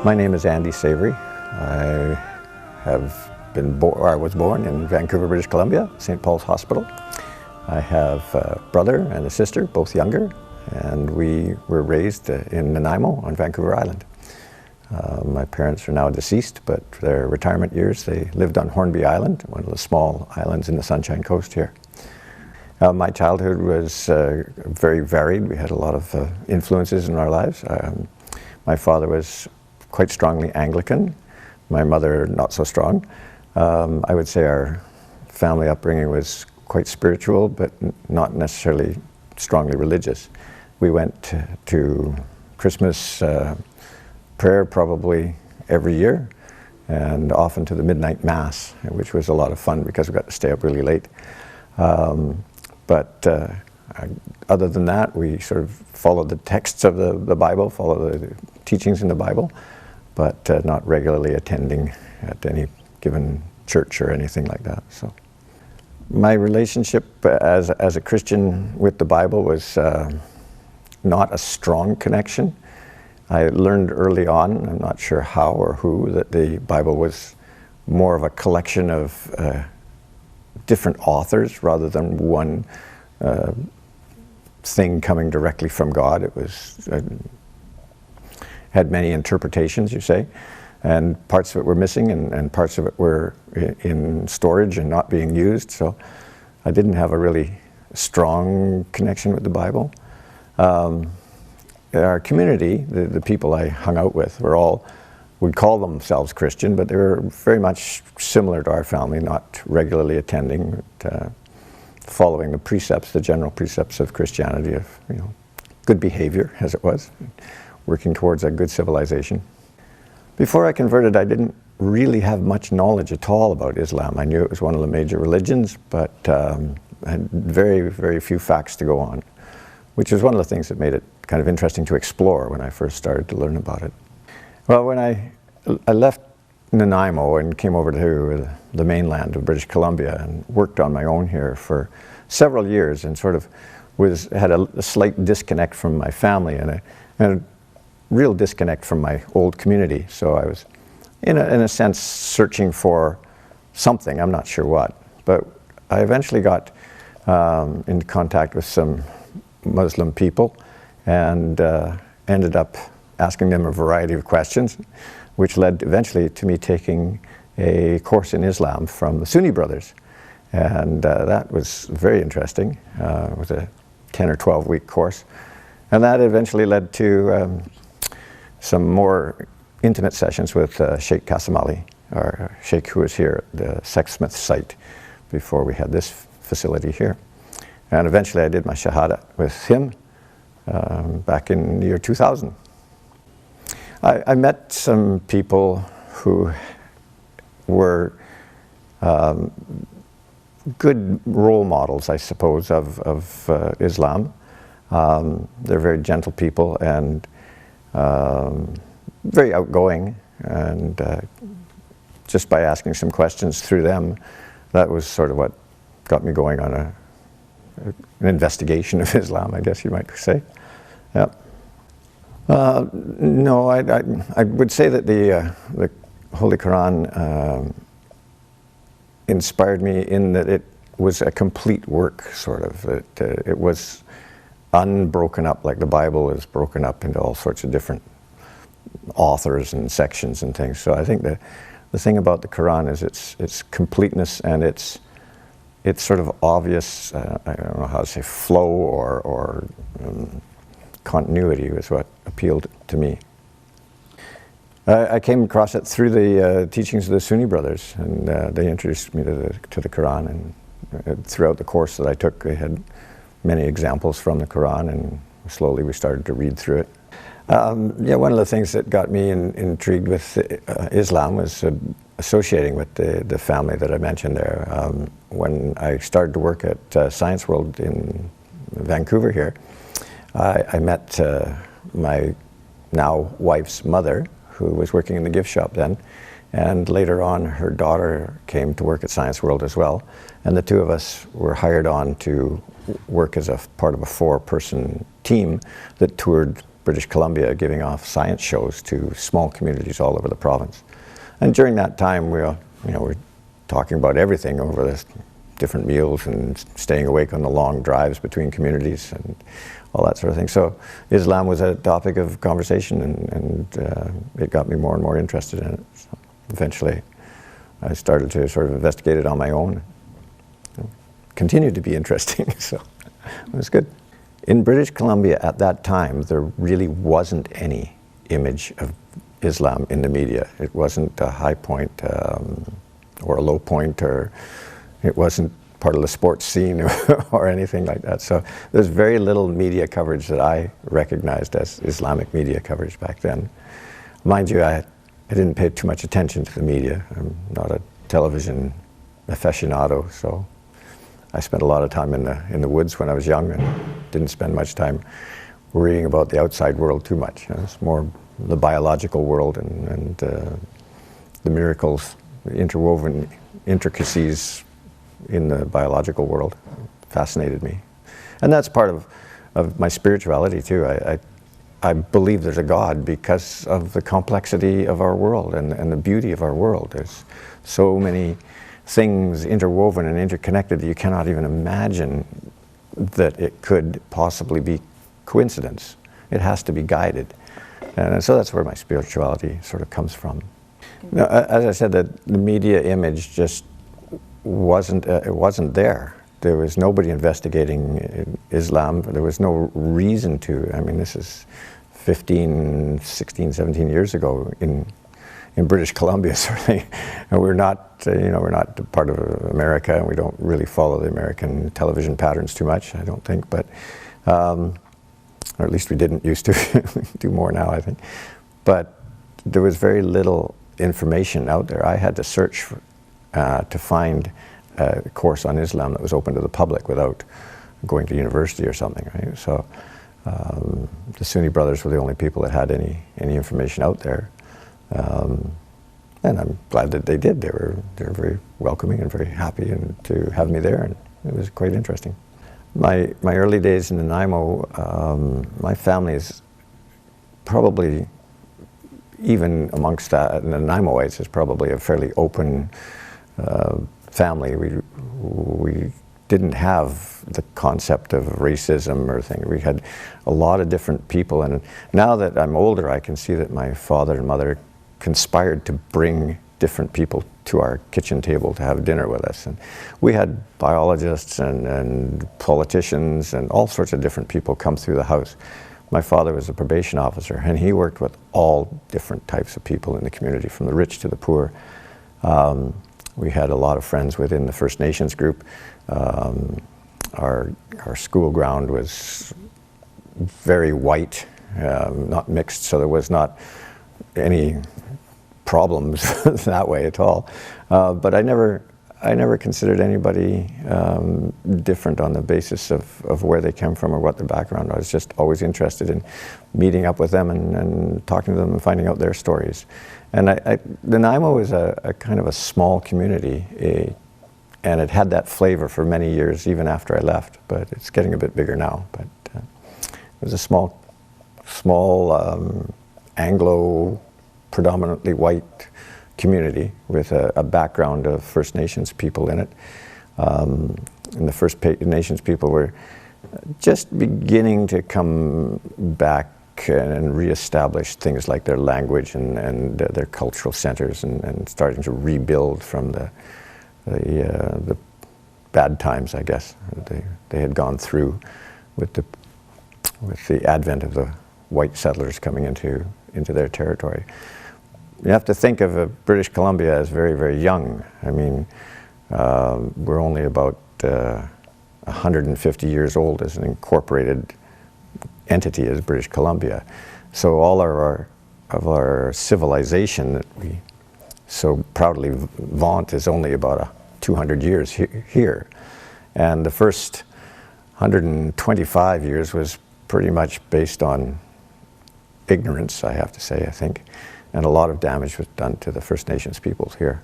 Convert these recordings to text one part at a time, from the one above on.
My name is Andy Savory. I was born in Vancouver, British Columbia, St. Paul's Hospital. I have a brother and a sister, both younger, and we were raised in Nanaimo on Vancouver Island. My parents are now deceased, but their retirement years they lived on Hornby Island, one of the small islands in the Sunshine Coast here. My childhood was very varied. We had a lot of influences in our lives. My father was quite strongly Anglican, my mother not so strong. I would say our family upbringing was quite spiritual, but not necessarily strongly religious. We went to Christmas prayer probably every year, and often to the midnight mass, which was a lot of fun because we got to stay up really late. But other than that, we sort of followed the texts of the Bible, followed the teachings in the Bible, but not regularly attending at any given church or anything like that. So, my relationship as a Christian with the Bible was not a strong connection. I learned early on, I'm not sure how or who, that the Bible was more of a collection of different authors rather than one thing coming directly from God. It was had many interpretations, you say, and parts of it were missing, and parts of it were in storage and not being used. So I didn't have a really strong connection with the Bible. Our community, the people I hung out with, would call themselves Christian, but they were very much similar to our family, not regularly attending, but, following the precepts, the general precepts of Christianity, of good behavior, as it was, working towards a good civilization. Before I converted, I didn't really have much knowledge at all about Islam. I knew it was one of the major religions, but I had very, very few facts to go on, which was one of the things that made it kind of interesting to explore when I first started to learn about it. Well, when I left Nanaimo and came over to the mainland of British Columbia and worked on my own here for several years, and sort of had a slight disconnect from my family and a real disconnect from my old community. So I was, in a sense, searching for something. I'm not sure what, but I eventually got in contact with some Muslim people and ended up asking them a variety of questions, which led eventually to me taking a course in Islam from the Sunni brothers. And that was very interesting. It was a 10 or 12 week course. And that eventually led to some more intimate sessions with Sheikh Qasim Ali, our sheikh who was here at the Sexsmith site before we had this facility here. And eventually I did my Shahada with him back in the year 2000. I met some people who were good role models, I suppose, of Islam. They're very gentle people and very outgoing, and just by asking some questions through them, that was sort of what got me going on an investigation of Islam, I guess you might say. Yeah. No, I would say that the Holy Quran inspired me in that it was a complete work, sort of. It was unbroken up, like the Bible is broken up into all sorts of different authors and sections and things. So I think that the thing about the Quran is its completeness and its sort of obvious, I don't know how to say, flow or continuity was what appealed to me. I came across it through the teachings of the Sunni brothers, and they introduced me to the Quran, and throughout the course that I took, they had many examples from the Quran, and slowly we started to read through it. Yeah, one of the things that got me intrigued with Islam was associating with the family that I mentioned there. When I started to work at Science World in Vancouver here, I met my now wife's mother, who was working in the gift shop then, and later on her daughter came to work at Science World as well, and the two of us were hired on to work as a part of a 4-person team that toured British Columbia, giving off science shows to small communities all over the province. And during that time, we're talking about everything over the different meals and staying awake on the long drives between communities and all that sort of thing. So Islam was a topic of conversation, and it got me more and more interested in it. So eventually, I started to sort of investigate it on my own. It continued to be interesting, so it was good. In British Columbia at that time, there really wasn't any image of Islam in the media. It wasn't a high point or a low point, or it wasn't part of the sports scene or anything like that. So there's very little media coverage that I recognized as Islamic media coverage back then. Mind you, I didn't pay too much attention to the media. I'm not a television aficionado, so I spent a lot of time in the woods when I was young, and didn't spend much time worrying about the outside world too much. It's more the biological world and the miracles, the interwoven intricacies in the biological world fascinated me. And that's part of my spirituality too. I believe there's a God because of the complexity of our world and the beauty of our world. There's so many things interwoven and interconnected that you cannot even imagine that it could possibly be coincidence. It has to be guided. And so that's where my spirituality sort of comes from. Now, as I said, the media image just wasn't there. There was nobody investigating Islam. There was no reason to. I mean, this is 15, 16, 17 years ago in British Columbia, certainly. And we're not part of America, and we don't really follow the American television patterns too much, I don't think. But, or at least we didn't used to. We do more now, I think. But there was very little information out there. I had to search to find a course on Islam that was open to the public without going to university or something, right? So the Sunni brothers were the only people that had any information out there. And I'm glad that they did. They were very welcoming and very happy to have me there, and it was quite interesting. My early days in Nanaimo, my family is probably, even amongst the Nanaimoites, is probably a fairly open family. We didn't have the concept of racism or thing. We had a lot of different people, and now that I'm older, I can see that my father and mother conspired to bring different people to our kitchen table to have dinner with us. And we had biologists and politicians and all sorts of different people come through the house. My father was a probation officer, and he worked with all different types of people in the community, from the rich to the poor. We had a lot of friends within the First Nations group. Our school ground was very white, not mixed, so there was not any problems that way at all. But I never considered anybody different on the basis of where they came from or what their background was. I was just always interested in meeting up with them and talking to them and finding out their stories. And Nanaimo is a kind of a small community, and it had that flavor for many years, even after I left. But it's getting a bit bigger now. But it was a small Anglo, predominantly white community with a background of First Nations people in it. And the First Nations people were just beginning to come back and reestablish things like their language and their cultural centers, and starting to rebuild from the bad times, I guess, they had gone through with the advent of the white settlers coming into their territory. You have to think of British Columbia as very, very young. I mean, we're only about 150 years old as an incorporated entity as British Columbia. So all of our civilization that we so proudly vaunt is only about 200 years here. And the first 125 years was pretty much based on ignorance, I have to say, I think. And a lot of damage was done to the First Nations peoples here.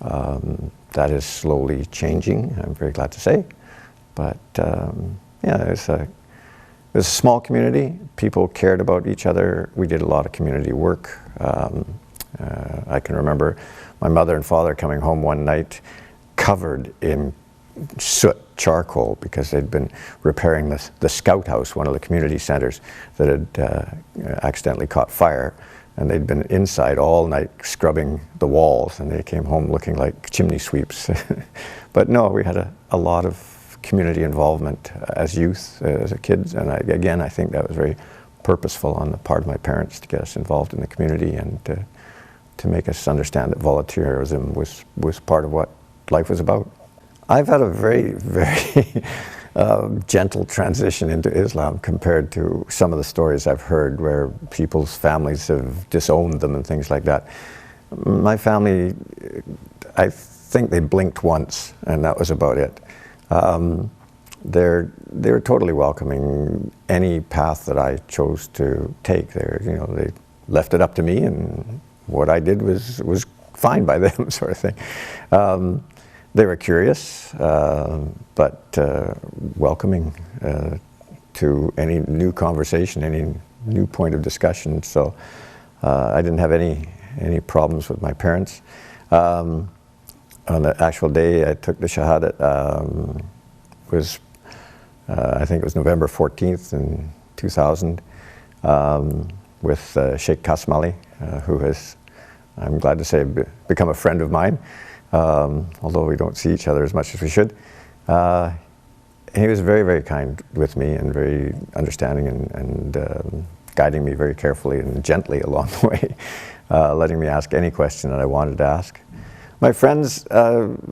That is slowly changing, I'm very glad to say. But yeah, It was a small community. People cared about each other. We did a lot of community work. I can remember my mother and father coming home one night covered in soot, charcoal, because they'd been repairing the Scout House, one of the community centers that had accidentally caught fire. And they'd been inside all night scrubbing the walls, and they came home looking like chimney sweeps. But no, we had a lot of community involvement as youth, as a kids, and again, I think that was very purposeful on the part of my parents to get us involved in the community and to make us understand that volunteerism was part of what life was about. I've had a very, very gentle transition into Islam compared to some of the stories I've heard where people's families have disowned them and things like that. My family, I think they blinked once, and that was about it. They were totally welcoming any path that I chose to take. They left it up to me, and what I did was fine by them, sort of thing. They were curious, but welcoming to any new conversation, any new point of discussion. So I didn't have any problems with my parents. On the actual day I took the Shahadat, I think it was November 14th in 2000, with Sheikh Qasim Ali, who has, I'm glad to say, become a friend of mine. Although we don't see each other as much as we should. He was very, very kind with me and very understanding and guiding me very carefully and gently along the way, letting me ask any question that I wanted to ask. My friends,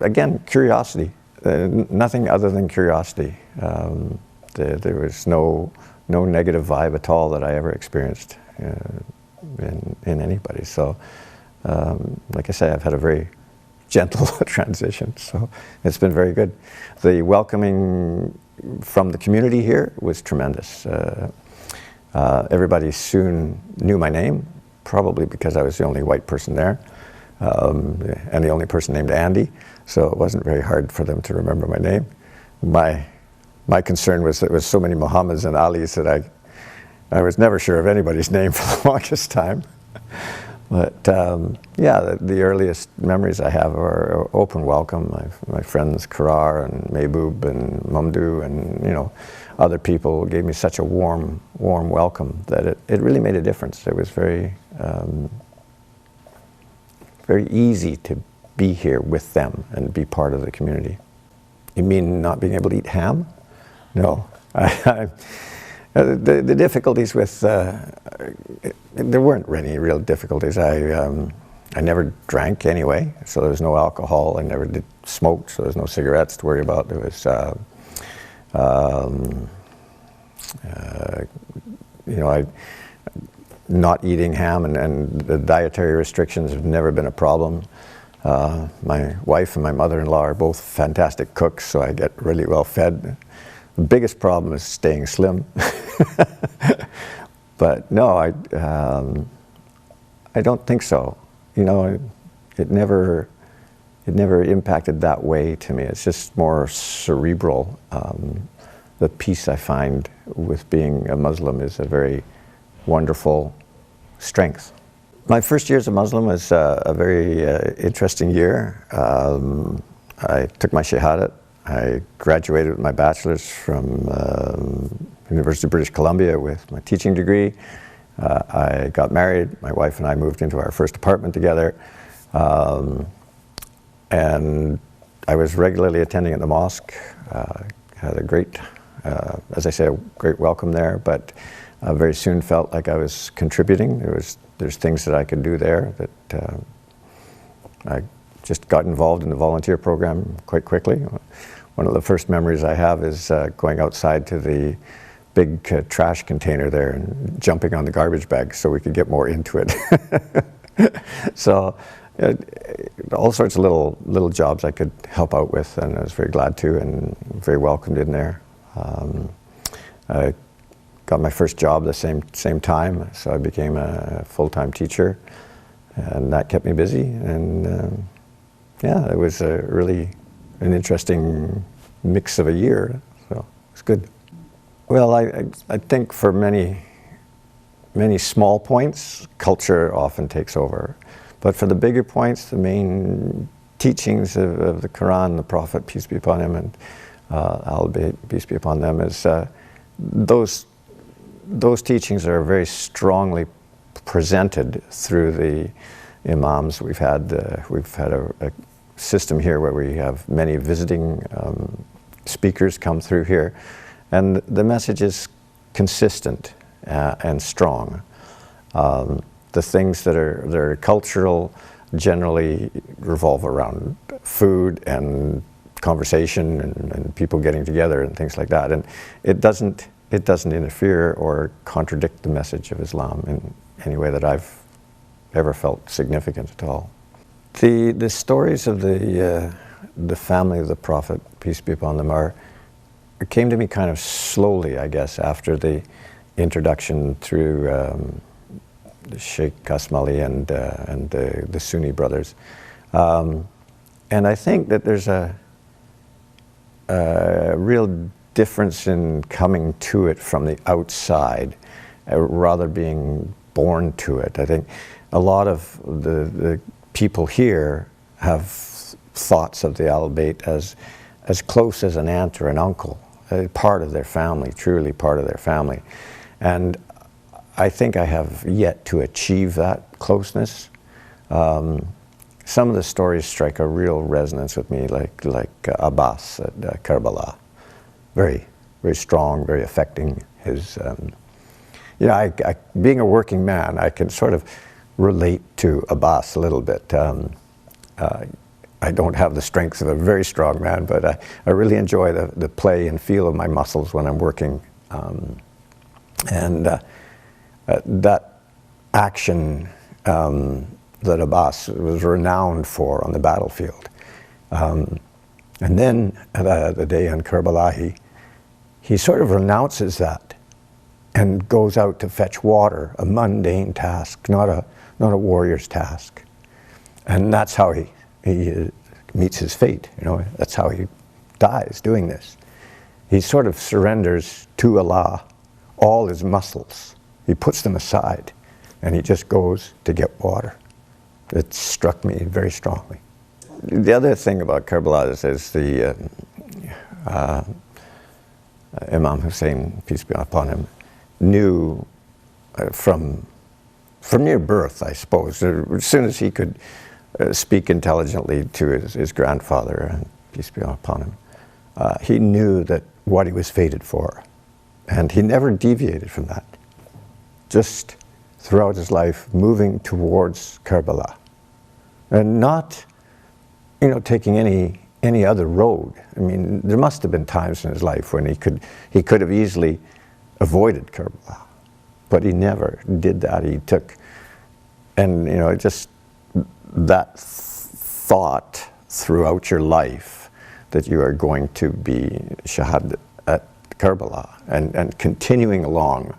again, curiosity, nothing other than curiosity. There was no negative vibe at all that I ever experienced in anybody. So, like I say, I've had a very gentle transition, so it's been very good. The welcoming from the community here was tremendous. Everybody soon knew my name, probably because I was the only white person there, and the only person named Andy, so it wasn't very hard for them to remember my name. My concern was that there was so many Muhammads and Alis that I was never sure of anybody's name for the longest time. But yeah, the earliest memories I have are open welcome. My friends Karar and Mehboob and Mamdou and other people gave me such a warm welcome that it really made a difference. It was very very easy to be here with them and be part of the community. You mean not being able to eat ham? No. The difficulties with, there weren't any real difficulties. I never drank anyway, so there was no alcohol. I never did smoke, so there's no cigarettes to worry about. There was, not eating ham and the dietary restrictions have never been a problem. My wife and my mother-in-law are both fantastic cooks, so I get really well fed. The biggest problem is staying slim. But no, I don't think so. It never impacted that way to me. It's just more cerebral. The peace I find with being a Muslim is a very wonderful strength. My first year as a Muslim was a very interesting year. I took my Shahadat. I graduated with my bachelor's from University of British Columbia with my teaching degree. I got married. My wife and I moved into our first apartment together. And I was regularly attending at the mosque. Had a great, as I say, a great welcome there, but very soon felt like I was contributing. There's things that I could do there that I just got involved in the volunteer program quite quickly. One of the first memories I have is going outside to the big trash container there and jumping on the garbage bag so we could get more into it. So all sorts of little jobs I could help out with, and I was very glad to and very welcomed in there. I got my first job the same time, so I became a full-time teacher, and that kept me busy. And yeah, it was really an interesting mix of a year, so it's good. Well, I think for many small points, culture often takes over. But for the bigger points, the main teachings of the Quran, the Prophet, peace be upon him, and al-Bayt, peace be upon them, is those teachings are very strongly presented through the imams. We've had a system here where we have many visiting speakers come through here, and the message is consistent and strong. The things that are cultural generally revolve around food and conversation and people getting together and things like that, and it doesn't interfere or contradict the message of Islam in any way that I've ever felt significant at all. The stories of the family of the Prophet, peace be upon them, came to me kind of slowly, I guess, after the introduction through Sheikh Kasmali and the Sunni brothers. And I think that there's a real difference in coming to it from the outside, rather being born to it. I think a lot of the people here have thoughts of the al-Bayt as close as an aunt or an uncle, part of their family, truly part of their family. And I think I have yet to achieve that closeness. Some of the stories strike a real resonance with me, like Abbas at Karbala. Very, very strong, very affecting. His, being a working man, I can sort of relate to Abbas a little bit. I don't have the strength of a very strong man, but I really enjoy the play and feel of my muscles when I'm working. That action that Abbas was renowned for on the battlefield. And then the day on Karbala, he sort of renounces that and goes out to fetch water, a mundane task, not a warrior's task. And that's how he meets his fate, that's how he dies doing this. He sort of surrenders to Allah all his muscles. He puts them aside and he just goes to get water. It struck me very strongly. The other thing about Karbala is the Imam Hussein, peace be upon him, knew from near birth, I suppose, as soon as he could speak intelligently to his grandfather, peace be upon him, he knew that what he was fated for. And he never deviated from that. Just throughout his life, moving towards Karbala. And not, taking any other road. I mean, there must have been times in his life when he could have easily avoided Karbala. But he never did that. He took, and just that thought throughout your life that you are going to be shahad at Karbala and continuing along,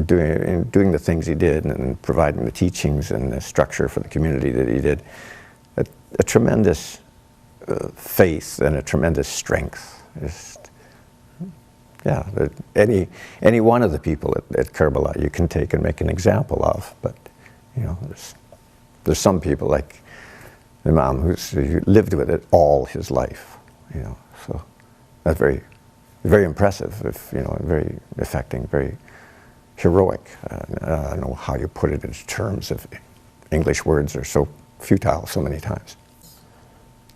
doing the things he did and providing the teachings and the structure for the community that he did, a tremendous faith and a tremendous strength. Any one of the people at Karbala you can take and make an example of, but there's some people like Imam who lived with it all his life, so that's very, very impressive, very affecting, very heroic. I don't know how you put it in terms of English words are so futile so many times.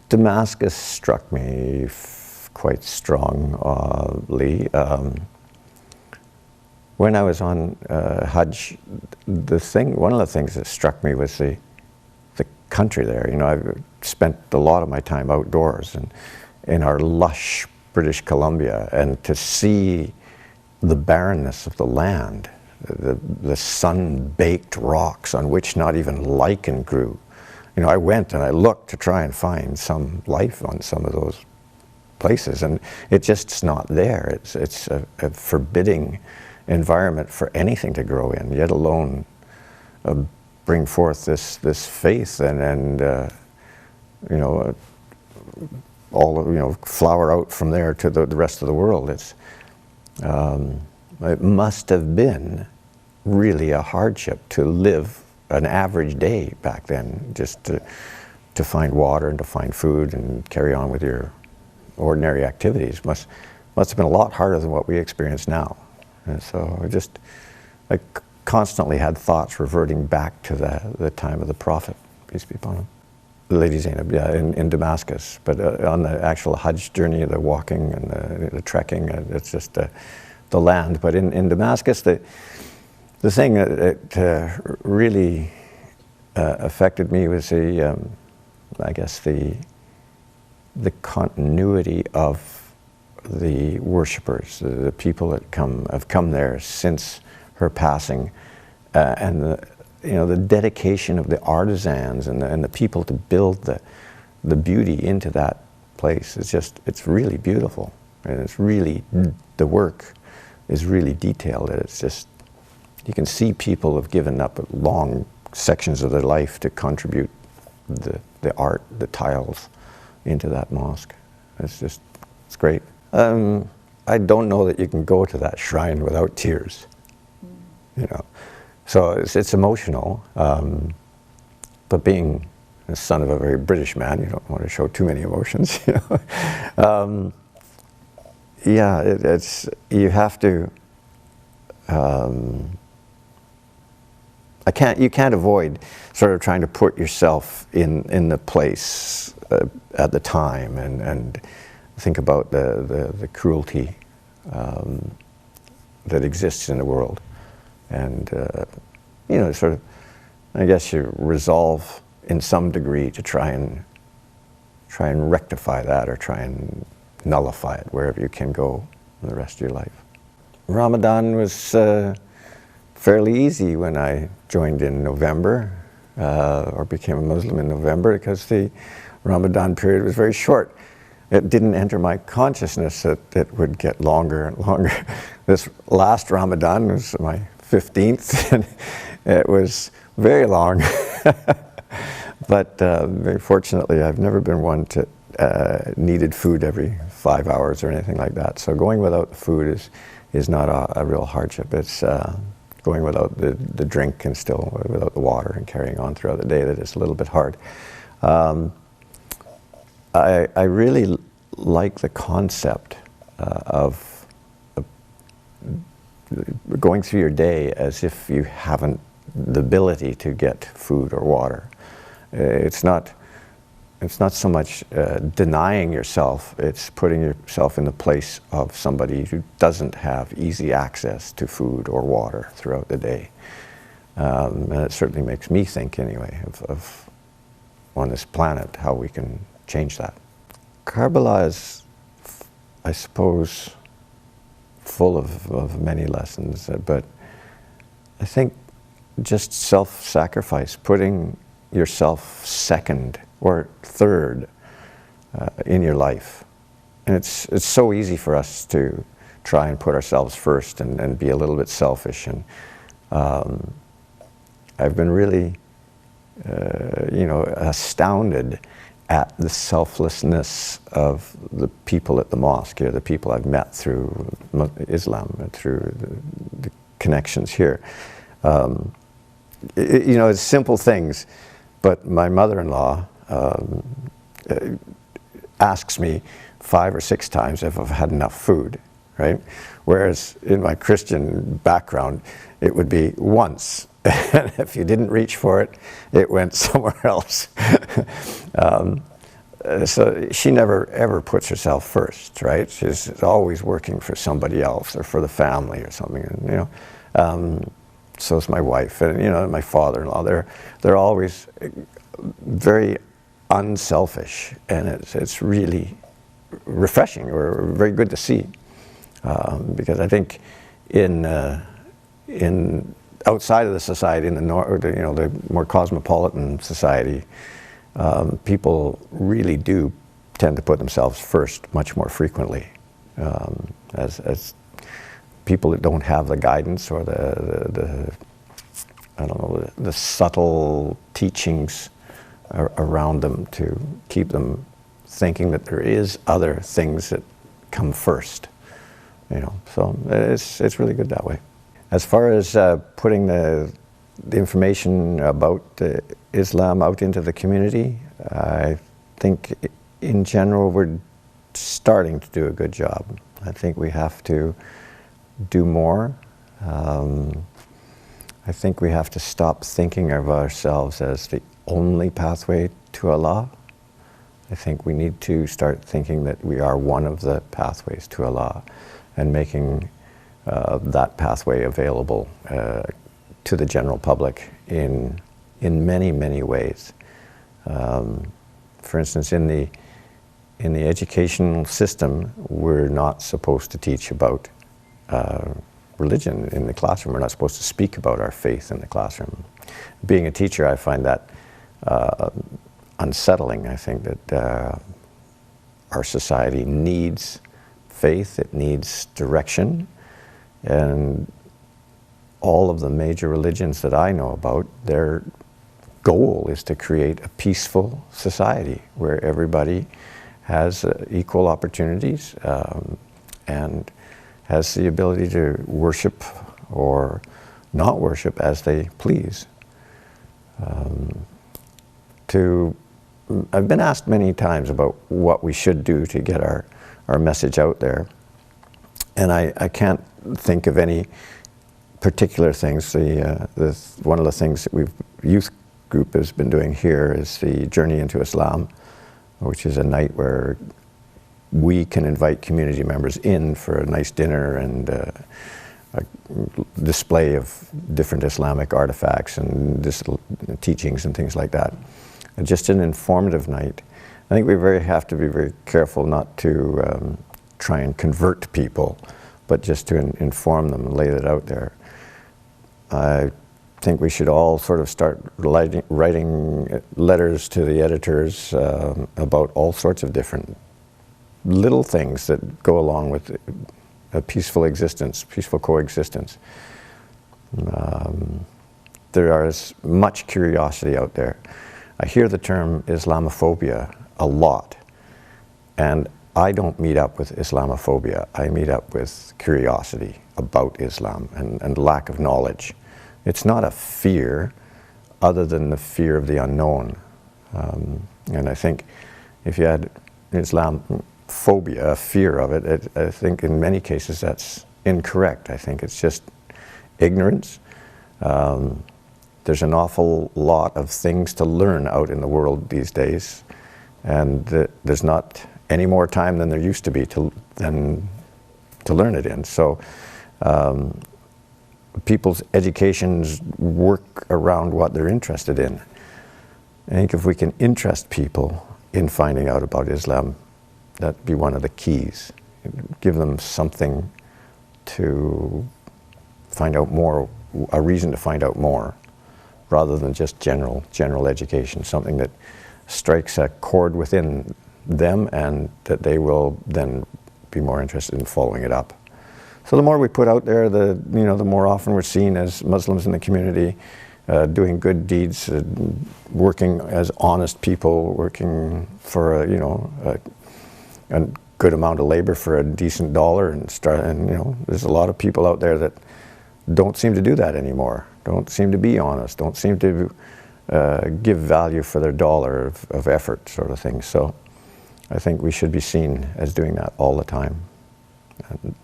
Damascus struck me quite strongly. When I was on Hajj, one of the things that struck me was the country there. I've spent a lot of my time outdoors and in our lush British Columbia, and to see the barrenness of the land, the sun-baked rocks on which not even lichen grew. I went and I looked to try and find some life on some of those places, and it just's not there. It's a forbidding environment for anything to grow in, yet alone bring forth this faith and flower out from there to the rest of the world. It must have been really a hardship to live an average day back then, just to find water and to find food and carry on with your ordinary activities. Must have been a lot harder than what we experience now. And so I constantly had thoughts reverting back to the time of the Prophet, peace be upon him. Lady Zainab, yeah, in Damascus. But on the actual Hajj journey, the walking and the trekking, it's just the land. But in Damascus, the thing that really affected me was I guess the continuity of the worshippers, the people that have come there since her passing, and the dedication of the artisans and the people to build the beauty into that place. It's really beautiful, and it's really, the work is really detailed. It's just, you can see people have given up long sections of their life to contribute the art, the tiles into that mosque. It's great. I don't know that you can go to that shrine without tears, So it's emotional, but being the son of a very British man, you don't want to show too many emotions, you have to, you can't avoid sort of trying to put yourself in the place at the time and think about the cruelty that exists in the world. And, sort of, I guess you resolve in some degree to try and rectify that, or try and nullify it wherever you can go in the rest of your life. Ramadan was fairly easy when I joined in November, or became a Muslim in November, because the Ramadan period was very short. It didn't enter my consciousness that it would get longer and longer. This last Ramadan was my 15th, and it was very long. But very fortunately, I've never been one to needed food every 5 hours or anything like that. So going without food is not a real hardship. It's going without the drink and still without the water and carrying on throughout the day that is a little bit hard. I really like the concept of going through your day as if you haven't the ability to get food or water. It's not so much denying yourself, it's putting yourself in the place of somebody who doesn't have easy access to food or water throughout the day. And it certainly makes me think, anyway, of on this planet, how we can change that. Karbala is, I suppose, full of many lessons, but I think just self-sacrifice, putting yourself second or third in your life. And it's so easy for us to try and put ourselves first and be a little bit selfish. And I've been really, astounded at the selflessness of the people at the mosque here, the people I've met through Islam and through the connections here. It's simple things, but my mother-in-law asks me 5 or 6 times if I've had enough food, right? Whereas in my Christian background, it would be once. And if you didn't reach for it, it went somewhere else. So she never ever puts herself first, right? She's always working for somebody else or for the family or something. And, so is my wife and my father-in-law. They're always very unselfish, and it's really refreshing or very good to see, because I think in outside of the society, in the more cosmopolitan society, people really do tend to put themselves first much more frequently, as people that don't have the guidance or the subtle teachings around them to keep them thinking that there is other things that come first. you know. So it's really good that way. As far as putting the information about Islam out into the community, I think in general we're starting to do a good job. I think we have to do more. I think we have to stop thinking of ourselves as the only pathway to Allah. I think we need to start thinking that we are one of the pathways to Allah, and making that pathway available to the general public in many, many ways. For instance, in the educational system, we're not supposed to teach about religion in the classroom. We're not supposed to speak about our faith in the classroom. Being a teacher, I find that unsettling. I think that our society needs faith, it needs direction, and all of the major religions that I know about, their goal is to create a peaceful society where everybody has equal opportunities and has the ability to worship or not worship as they please. I've been asked many times about what we should do to get our message out there, and I can't think of any particular things. One of the things that youth group has been doing here is the Journey into Islam, which is a night where we can invite community members in for a nice dinner and a display of different Islamic artifacts and teachings and things like that. And just an informative night. I think we have to be very careful not to try and convert people, but just to inform them and lay it out there. I think we should all sort of start writing letters to the editors about all sorts of different little things that go along with a peaceful existence, peaceful coexistence. There is much curiosity out there. I hear the term Islamophobia a lot, and I don't meet up with Islamophobia. I meet up with curiosity about Islam and lack of knowledge. It's not a fear other than the fear of the unknown. And I think if you had Islamophobia, a fear of it, I think in many cases that's incorrect. I think it's just ignorance. There's an awful lot of things to learn out in the world these days, and there's not any more time than there used to be to learn it in. So people's educations work around what they're interested in. I think if we can interest people in finding out about Islam, that'd be one of the keys. Give them something to find out more, a reason to find out more, rather than just general education, something that strikes a chord within them and that they will then be more interested in following it up. So the more we put out there, the more often we're seen as Muslims in the community, doing good deeds, working as honest people, working for a good amount of labor for a decent dollar, and there's a lot of people out there that don't seem to do that anymore, don't seem to be honest, don't seem to give value for their dollar of effort, sort of thing. So I think we should be seen as doing that all the time. And,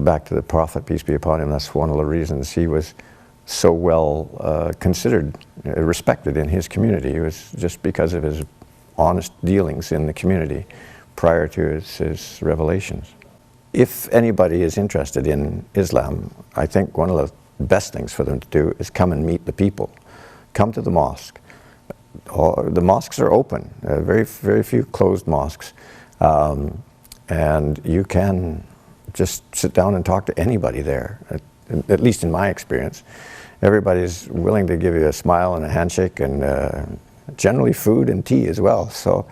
back to the Prophet, peace be upon him, that's one of the reasons he was so well considered, respected in his community. It was just because of his honest dealings in the community prior to his revelations. If anybody is interested in Islam, I think one of the best things for them to do is come and meet the people. Come to the mosque. The mosques are open, very, very few closed mosques, and you can just sit down and talk to anybody there, at least in my experience. Everybody's willing to give you a smile and a handshake, and generally food and tea as well. So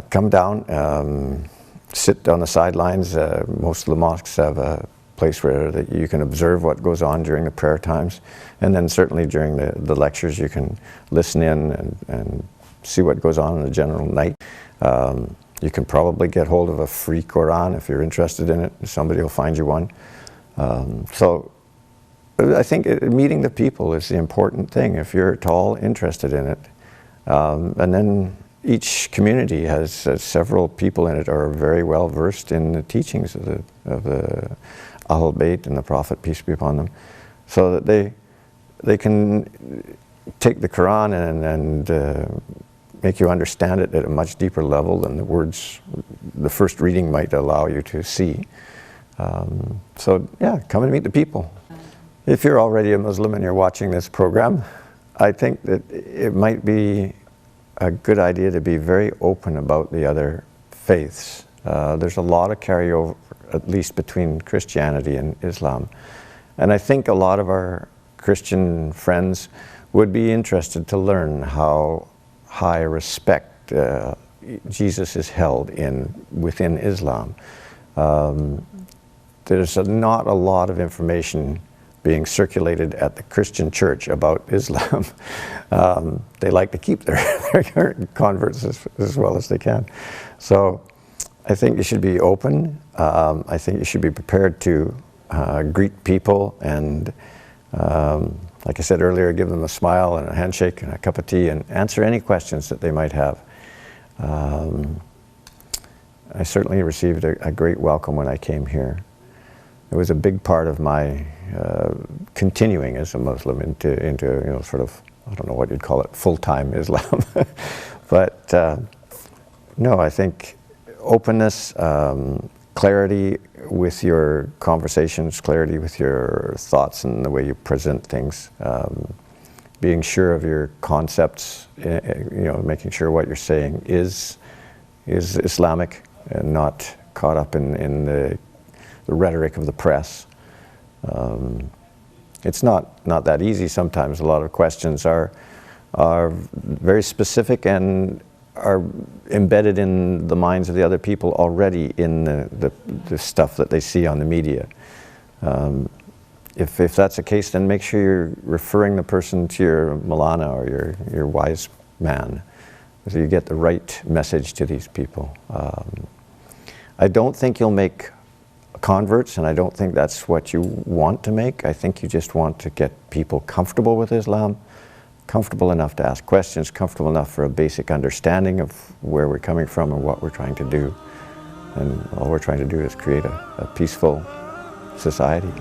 come down, sit on the sidelines. Most of the mosques have a place where that you can observe what goes on during the prayer times, and then certainly during the lectures you can listen in and see what goes on in the general night. You can probably get hold of a free Quran if you're interested in it. Somebody will find you one. So I think meeting the people is the important thing if you're at all interested in it. And then each community has several people in it who are very well versed in the teachings of the Ahl Bayt and the Prophet, peace be upon them, so that they can take the Quran and make you understand it at a much deeper level than the words, the first reading might allow you to see. So yeah, come and meet the people. If you're already a Muslim and you're watching this program, I think that it might be a good idea to be very open about the other faiths. There's a lot of carryover, at least between Christianity and Islam. And I think a lot of our Christian friends would be interested to learn how high respect Jesus is held within Islam. There's not a lot of information being circulated at the Christian church about Islam. They like to keep their converts as well as they can. So I think you should be open. I think you should be prepared to greet people and, like I said earlier, give them a smile and a handshake and a cup of tea and answer any questions that they might have. I certainly received a great welcome when I came here. It was a big part of my continuing as a Muslim into sort of, I don't know what you'd call it, full-time Islam. But no, I think openness, clarity with your conversations, clarity with your thoughts and the way you present things, being sure of your concepts, making sure what you're saying is Islamic and not caught up in the rhetoric of the press. It's not that easy sometimes. A lot of questions are very specific and are embedded in the minds of the other people already in the stuff that they see on the media. If that's the case, then make sure you're referring the person to your Maulana or your wise man, so you get the right message to these people. I don't think you'll make converts, and I don't think that's what you want to make. I think you just want to get people comfortable with Islam, comfortable enough to ask questions, comfortable enough for a basic understanding of where we're coming from and what we're trying to do. And all we're trying to do is create a peaceful society.